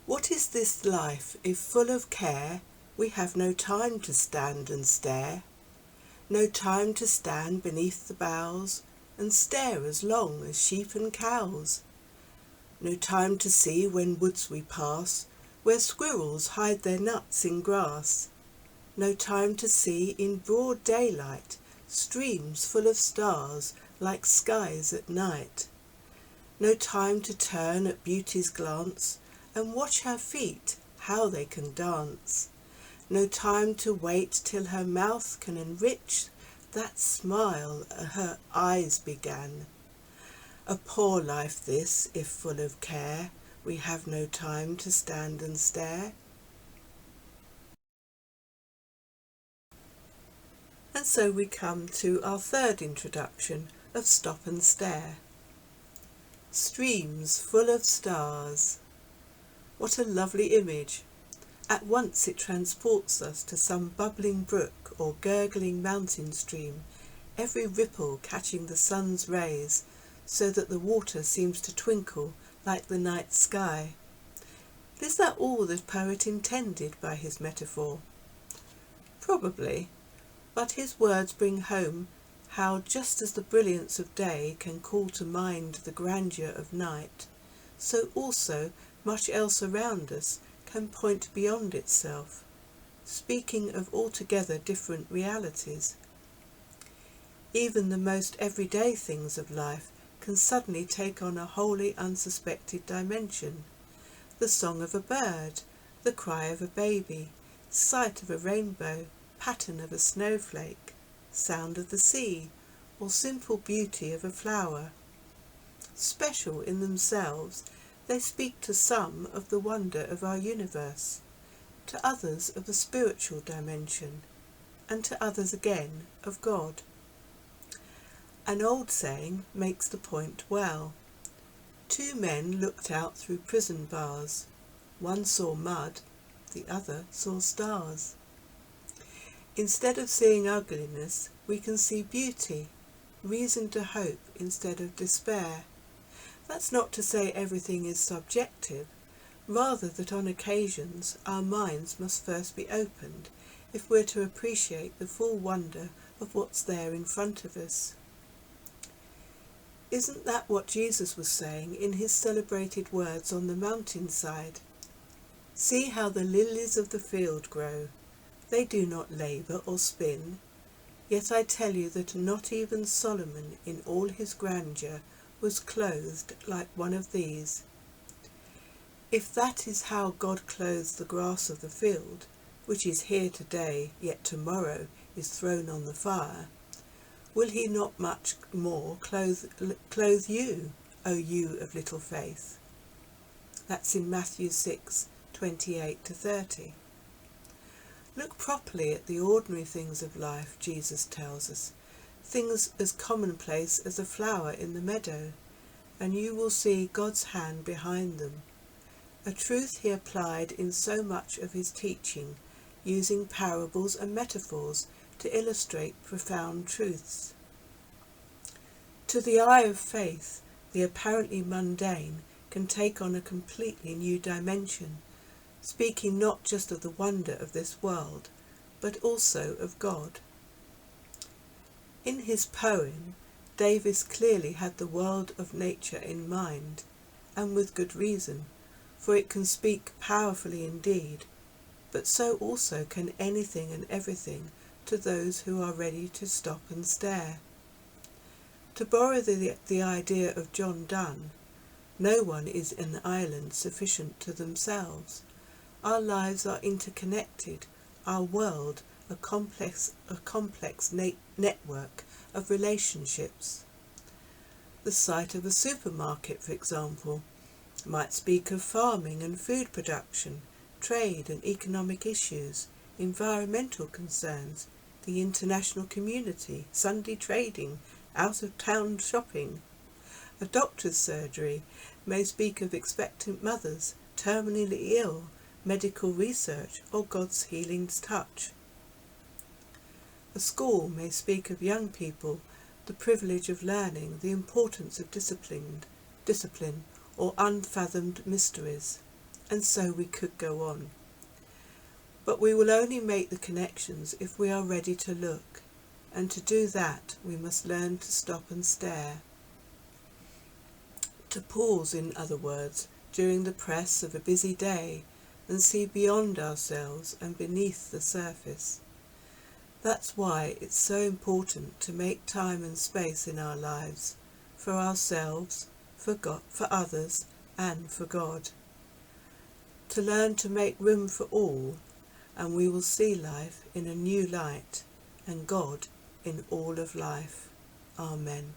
What is this life if full of care we have no time to stand and stare? No time to stand beneath the boughs and stare as long as sheep and cows? No time to see when woods we pass, where squirrels hide their nuts in grass? No time to see in broad daylight streams full of stars like skies at night? No time to turn at beauty's glance and watch her feet, how they can dance? No time to wait till her mouth can enrich that smile her eyes began? A poor life this, if full of care we have no time to stand and stare. And so we come to our third introduction of Stop and Stare. Streams full of stars. What a lovely image! At once it transports us to some bubbling brook or gurgling mountain stream, every ripple catching the sun's rays, so that the water seems to twinkle like the night sky. Is that all the poet intended by his metaphor? Probably, but his words bring home how just as the brilliance of day can call to mind the grandeur of night, so also much else around us can point beyond itself, speaking of altogether different realities. Even the most everyday things of life can suddenly take on a wholly unsuspected dimension. The song of a bird, the cry of a baby, sight of a rainbow, pattern of a snowflake, sound of the sea, or simple beauty of a flower. Special in themselves, they speak to some of the wonder of our universe, to others of the spiritual dimension, and to others again of God. An old saying makes the point well. 2 men looked out through prison bars. One saw mud, the other saw stars. Instead of seeing ugliness, we can see beauty, reason to hope instead of despair. That's not to say everything is subjective, rather that on occasions our minds must first be opened if we're to appreciate the full wonder of what's there in front of us. Isn't that what Jesus was saying in his celebrated words on the mountainside? See how the lilies of the field grow. They do not labour or spin. Yet I tell you that not even Solomon in all his grandeur was clothed like one of these. If that is how God clothes the grass of the field, which is here today, yet tomorrow is thrown on the fire, will he not much more clothe you, O you of little faith? That's in Matthew 6:28-30. Look properly at the ordinary things of life, Jesus tells us, things as commonplace as a flower in the meadow, and you will see God's hand behind them, a truth he applied in so much of his teaching, using parables and metaphors to illustrate profound truths. To the eye of faith, the apparently mundane can take on a completely new dimension, speaking not just of the wonder of this world, but also of God. In his poem, Davis clearly had the world of nature in mind, and with good reason, for it can speak powerfully indeed, but so also can anything and everything to those who are ready to stop and stare. To borrow the idea of John Donne, no one is an island sufficient to themselves. Our lives are interconnected, our world a complex network of relationships. The site of a supermarket, for example, might speak of farming and food production, trade and economic issues, environmental concerns, the international community, Sunday trading, out-of-town shopping. A doctor's surgery may speak of expectant mothers, terminally ill, medical research, or God's healing touch. A school may speak of young people, the privilege of learning, the importance of discipline, or unfathomed mysteries. and so we could go on. But we will only make the connections if we are ready to look, and to do that we must learn to stop and stare. To pause, in other words, during the press of a busy day and see beyond ourselves and beneath the surface. That's why it's so important to make time and space in our lives, for ourselves, for God, for others, and for God. To learn to make room for all, and we will see life in a new light, and God in all of life. Amen.